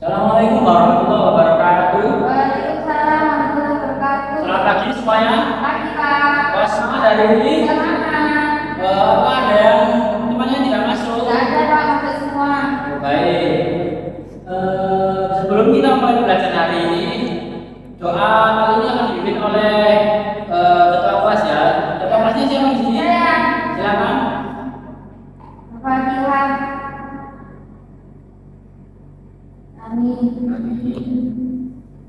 Assalamualaikum warahmatullahi wabarakatuh. Waalaikumsalam warahmatullahi wabarakatuh. Selamat pagi semuanya. Pagi Pak. Wah, semangat hari ini. Semangat. Apa ada yang temannya tidak masuk? Tidak ada Pak, masuk semua. Baik. Sebelum kita mulai belajar hari ini, doa kali ini akan dipimpin oleh ketua kelas ya. Ketua kelasnya siapa di sini? Saya. Silakan. Bapak Ilham. Amin.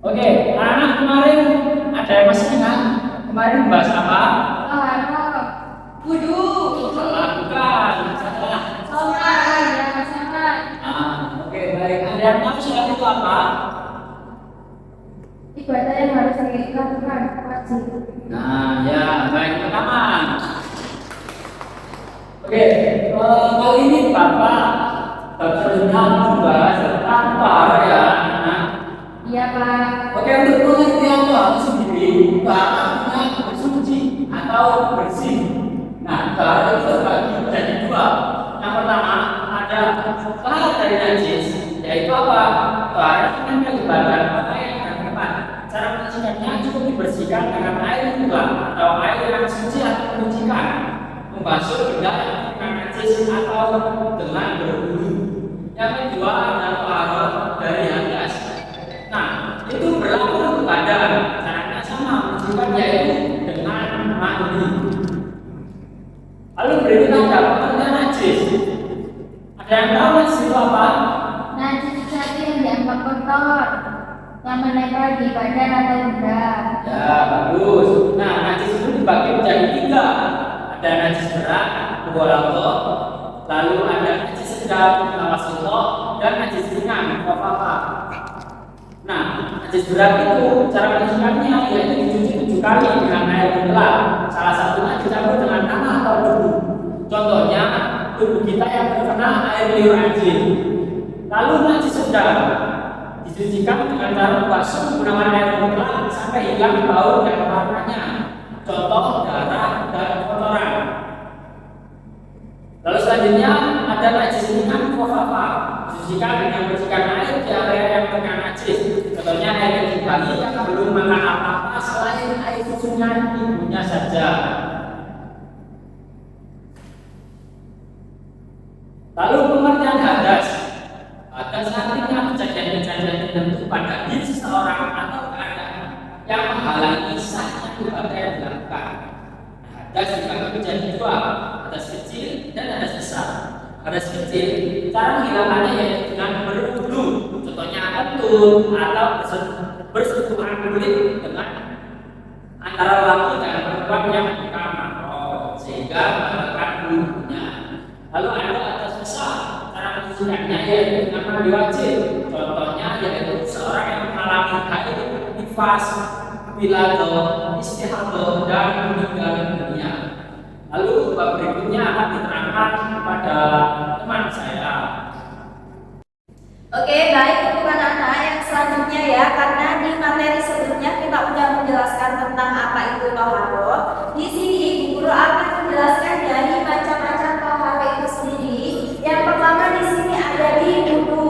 Oke, anak kemarin ada yang masih ingat? Kemarin bahas apa? Wudu. Salah, bukan. Salah. Sholat. Ya, sholat. Oke, baik. Ada yang tahu sholat itu apa? Ibadah yang harus dilakukan wajib. Nah, ya, baik. Pertama. Oke, kali ini Bapak sebelumnya membahas tentang tahara ya. Nah, Iya Pak. oke, untuk pengertian tahara sendiri, tahara artinya bersuci atau bersih. Nah, tahara itu terbagi menjadi dua. Yang pertama ada tahara dari najis, yaitu apa? Tahara itu kan menyebabkan pakaian dan tempat. Cara menyucikannya cukup dibersihkan dengan air mineral atau air yang suci atau menyucikan, membasuh benda yang terkena najis atau dengan berwudu. Yang kedua adalah tahara dari hadas. Nah, itu berlaku untuk badan. Caranya sama, menyucikan yaitu dengan mandi. Lalu berikutnya ada pengertian najis. Ada yang tahu najis itu apa? Najis sesuatu yang dianggap kotor, yang menempel di badan atau benda. Ya, bagus. Nah, najis itu dibagi menjadi tiga. Ada najis berat, mughalladzah, lalu ada najis sedang, nawasithah, dan najis ringan, khafafah. Nah, najis berat itu cara menyucikannya yaitu dicuci 7 kali dengan air mineral. Salah satunya dicampur dengan tanah atau debu. Contohnya tubuh kita yang terkena air liur anjing. Lalu najis sedang dicucikan dengan cara membasuh menggunakan air mineral sampai hilang bau dan warnanya. Contoh darah dan kotoran. Lalu selanjutnya ada najis ringan khafafah, dicucikan dengan bersihkan air di area yang terkena najis. Contohnya air kecil bayi yang belum makan apa-apa selain air susunya ibunya saja. Lalu pengertian hadas. Hadas artinya kejadian-kejadian tertentu pada diri seseorang atau keadaan yang menghalangi sahnya ibadah yang dilakukan. Hadas dibagi menjadi dua, hadas kecil dan hadas besar. Hadas kecil, cara menghilangkannya yaitu dengan berwudu. Contohnya kentut atau bersentuhan kulit dengan antara laki dan perempuan yang bukan mahram sehingga membatalkan wudunya. Lalu ada hadas besar, cara menyucikannya yaitu dengan mandi wajib. Contohnya yaitu seorang yang mengalami haid, nifas, wiladah, istihadah dan meninggal dunia. Lalu bab berikutnya akan diterangkan kepada teman saya. Oke, baik untuk anak-anak yang selanjutnya ya, karena di materi sebelumnya kita sudah menjelaskan tentang apa itu toharo. Di sini Ibu Guru akan menjelaskan dari macam-macam toharo itu sendiri. Yang pertama di sini ada di wudu.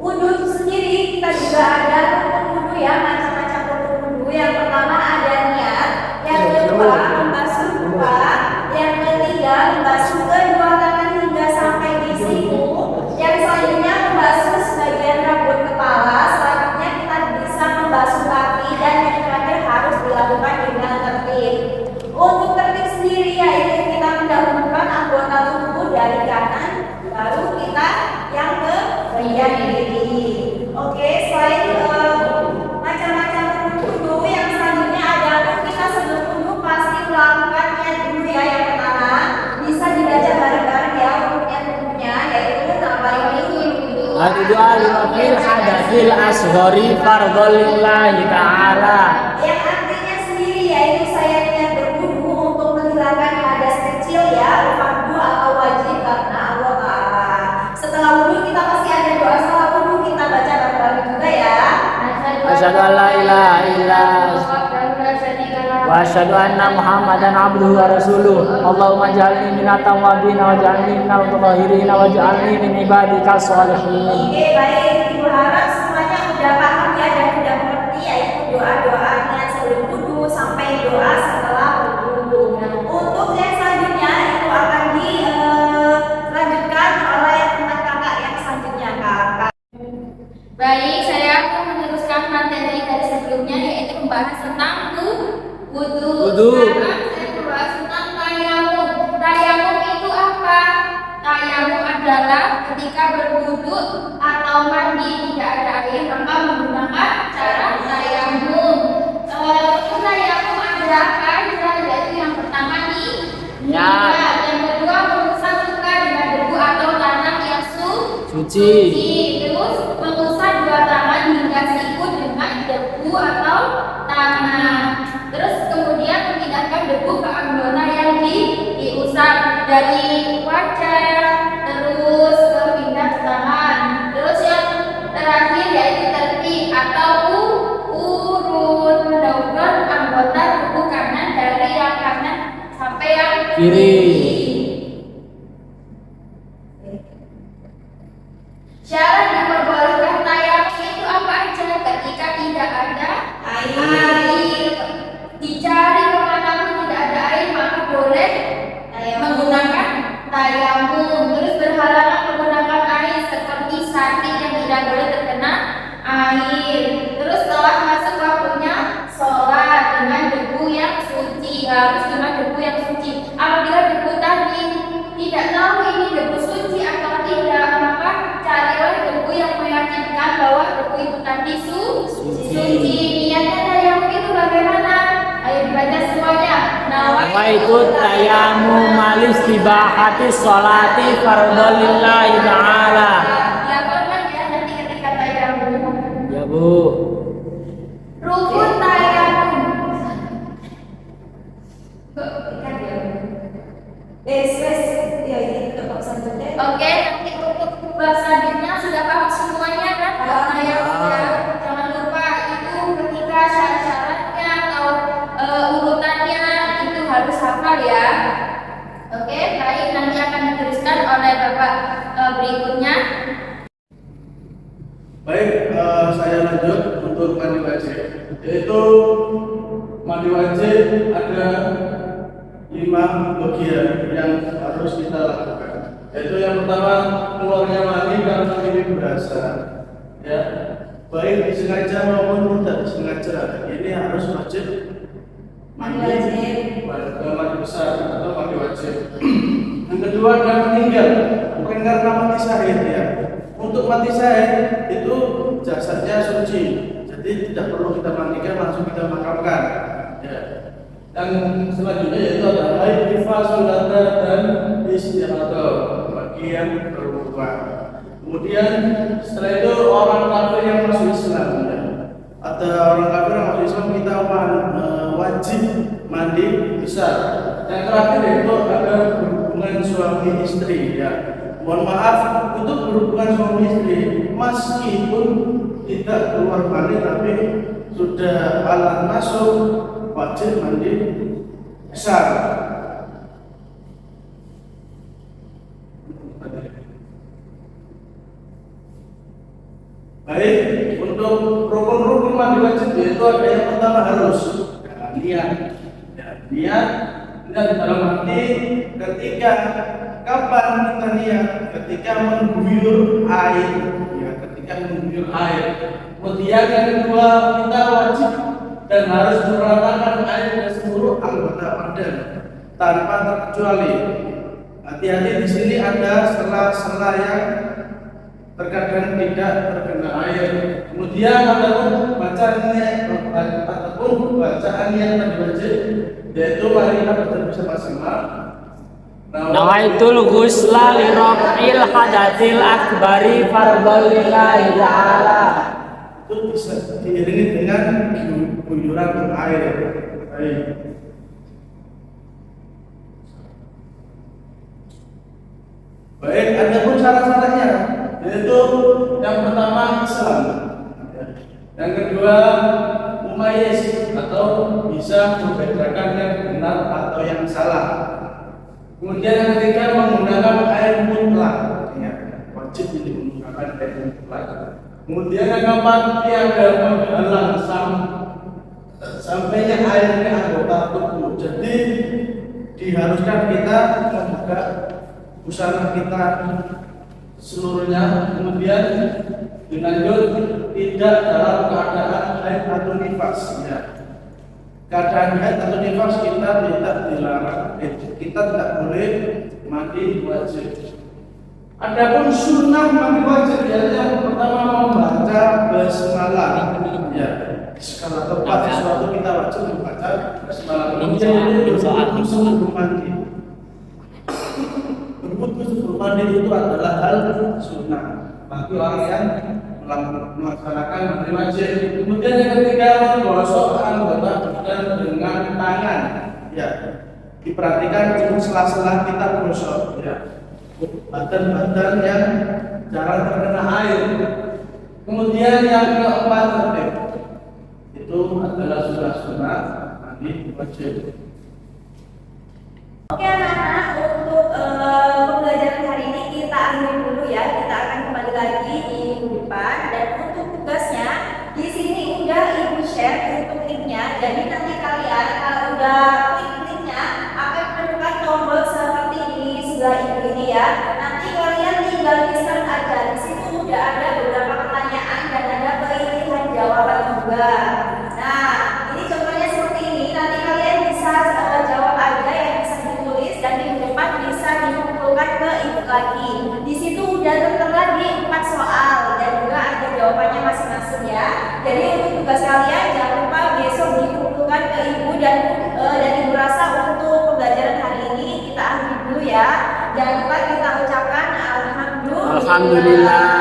Wudu itu sendiri kita juga ada rukun wudu ya, macam-macam rukun wudu. Yang pertama ada niat, yang kedua membasuh muka, yang ketiga membasuh kedua tangan hingga sampai di siku. Yang selanjutnya membasuh sebagian rambut kepala. Selanjutnya kita bisa membasuh kaki dan yang terakhir harus dilakukan dengan tertib. Untuk tertib sendiri yaitu kita mendahulukan anggota tubuh dari kanan, baru kita yang ke bagian kiri. Oke, selain macam-macam wudu, yang selanjutnya adalah kita sebelum wudu pasti melakukan niat dulu ya. Yang pertama bisa dibaca bareng-bareng ya untuk niat wudunya, yaitu nama ini. Al-du'a lil hadatsil asghari fardhon lillahi ta'ala. Yang artinya sendiri yaitu saya niat berwudu untuk menghilangkan hadas kecil ya, fardu atau wajib karena Allah Ta'ala. Setelah wudu kita pasti ada doa setelah wudu, kita baca bareng-bareng juga ya. Asyhadu an la ilaha illallah wa asyhadu anna Muhammadan abduhu wa rasuluh. Allahumma ij'alni minat tawwabin waj'alni minal mutahhirin waj'alni min ibadika sholihin. Oke, baik, Ibu harap semuanya Baik, saya akan meneruskan materi dari sebelumnya, yaitu membahas tentang wudu. Sekarang saya membahas tentang tayamum. Tayamum itu apa? Tayamum adalah ketika berwudu atau mandi tidak ada air maka menggunakan cara tayamum. Tayamum ada apa? Yaitu yang pertama nih, yang kedua mengusap luka dengan debu atau tanah yang suci. Terus mengusap dua tangan hingga siku dengan debu atau tanah. Terus kemudian memindahkan debu ke anggota yang diusap dari wajah, terus ke pindah ke tangan. Terus yang terakhir yaitu tertib atau urut, mendahulukan anggota tubuh kanan dari yang kanan sampai yang kiri. Syarat diperbolehkan tayamum itu apa aja? Ketika tidak ada air, dicari kemanapun tidak ada air maka boleh menggunakan tayamum. Terus berhalangan menggunakan air seperti sakit yang tidak boleh terkena air. Terus setelah masuk waktunya sholat dengan debu yang suci, harus dengan debu yang suci. Apabila debu tadi tidak tahu ini debu suci atau tidak, maka carilah debu yang meyakinkan bahwa debu itu tadi suci. Niatnya tayamum itu bagaimana? Ayo dibaca semuanya. Nawaitu tayamum malistibahati sholati fardholillahi ta'ala. Ya korban ya nanti ketika tayamum. Ya Bu. Rukun tayamum. Ya ini tetap selanjutnya. Oke, nanti untuk bahasa selanjutnya sudah paham semuanya kan? Jangan lupa itu ketika syarat-syaratnya atau urutannya itu harus hafal ya. Oke, baik, nanti akan diteruskan oleh Bapak berikutnya. Baik, saya lanjut untuk mandi wajib. Yaitu mandi wajib ada 5 bagian yang harus kita lakukan. Yaitu yang pertama, keluarnya mani karena ini berasa, ya, baik disengaja maupun tidak disengaja, ini harus wajib mandi besar atau mandi wajib. Yang kedua adalah meninggal, bukan karena mati syahid ya. Untuk mati syahid itu jasadnya suci, jadi tidak perlu kita mandikan, langsung kita makamkan. Ya. Dan selanjutnya yaitu adalah haid, nifas, sulata, dan istirahat bagian berubah. Kemudian setelah itu orang kafir yang masuk Islam ya. Ada orang kafir yang masuk Islam kita wajib mandi besar. Yang terakhir itu ada berhubungan suami istri ya. Mohon maaf untuk berhubungan suami istri meskipun tidak keluar mandi tapi sudah alat masuk wajib mandi besar. Baik, untuk rukun-rukun mandi wajib itu ada yang pertama harus niat. Ya, niat dalam arti ketika kapan kita niat? Ketika mengguyur air. Ya, ketika mengguyur air. Kemudian yang kedua kita wajib dan harus meratakan air ke seluruh anggota badan tanpa terkecuali. Hati-hati di sini ada sela-sela yang terkadang tidak terkena air. Kemudian ataupun bacaan yang wajib, yaitu mari kita baca bersama-sama. Nawaitul ghusla li raf'il hadatsil akbari fardholillahi ta'ala. Itu bisa diiringi dengan guyuran air. Baik. Baik, ada pun syarat-syaratnya, yaitu yang pertama Islam, yang kedua mumayyiz atau bisa membedakan yang benar atau yang salah. Kemudian yang ketiga menggunakan air mutlak, ya, wajib ini menggunakan air mutlak. Kemudian yang keempat tiada menghalang sampainya air ke anggota tubuh. Jadi diharuskan kita membuka busana kita seluruhnya. Kemudian Dilanjut, tidak dalam keadaan haid atau nifas. Ya. Keadaan haid atau nifas kita tidak dilarang, kita tidak boleh mandi wajib. Adapun sunnah mandi wajib yang pertama membaca basmalah. Ya, skala tepat sesuatu kita wajib membaca basmalah. Kemudian berwudu sebelum mandi. Berwudu sebelum mandi itu adalah hal sunnah bagi orang yang melaksanakan mandi wajib. Kemudian yang ketiga, menggosok anggota badan dengan tangan. Ya, diperhatikan untuk sela-sela kita gosok. Ya. Badan-badan yang jarang terkena air. Kemudian yang keempat itu adalah sunnah mandi wajib. Oke anak-anak, untuk pembelajaran hari ini kita akhiri dulu ya. Kita akan kembali lagi di minggu depan. Dan untuk tugasnya di sini udah ibu share untuk linknya. Jadi nanti kalian kalau udah klik linknya akan menemukan tombol seperti ini sebelah ibu ini ya. Nanti kalian tinggal tuliskan aja. Di situ udah ada beberapa pertanyaan dan ada pilihan jawaban juga. Nah, ini contohnya seperti ini. Nanti kalian bisa jawab aja yang bisa ditulis dan di depan bisa dikumpulkan ke ibu lagi. Di situ udah tertera di 4 soal dan juga ada jawabannya masing-masing ya. Jadi untuk tugas kalian jangan lupa besok dikumpulkan ke ibu dan ibu rasa untuk pembelajaran hari ini kita akhiri dulu ya. Jangan lupa kita ucapkan alhamdulillah. Alhamdulillah.